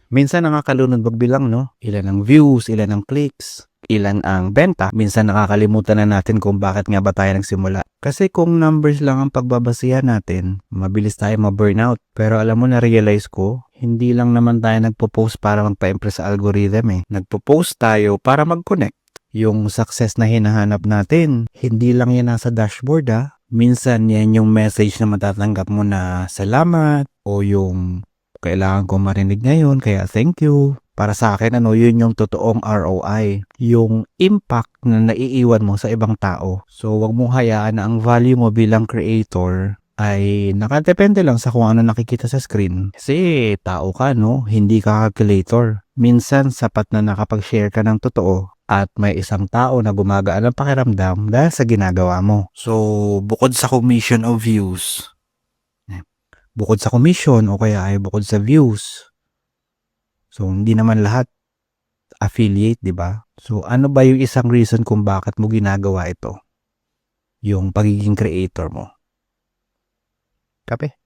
Minsan nakakalunod magbilang, no? Ilan ang views, ilan ang clicks, ilan ang benta. Minsan nakakalimutan na natin kung bakit nga ba tayo nagsimula. Kasi kung numbers lang ang pagbabasihan natin, mabilis tayo ma-burnout. Pero alam mo, na-realize ko, hindi lang naman tayo nagpo-post para magpa-impress sa algorithm eh. Nagpo-post tayo para mag-connect. Yung success na hinahanap natin, hindi lang yan nasa dashboard ah. Minsan yan yung message na matatanggap mo na salamat o yung kailangan ko marinig ngayon kaya thank you. Para sa akin, yun yung totoong ROI. Yung impact na naiiwan mo sa ibang tao. So, wag mong hayaan na ang value mo bilang creator ay nakadepende lang sa kung ano nakikita sa screen. Kasi tao ka, no? Hindi ka calculator. Minsan, sapat na nakapag-share ka ng totoo at may isang tao na gumagaan ng pakiramdam dahil sa ginagawa mo. So, bukod sa commission of views, o kaya ay bukod sa views, so, hindi naman lahat affiliate, di ba? So, ano ba yung isang reason kung bakit mo ginagawa ito? Yung pagiging creator mo. Kape?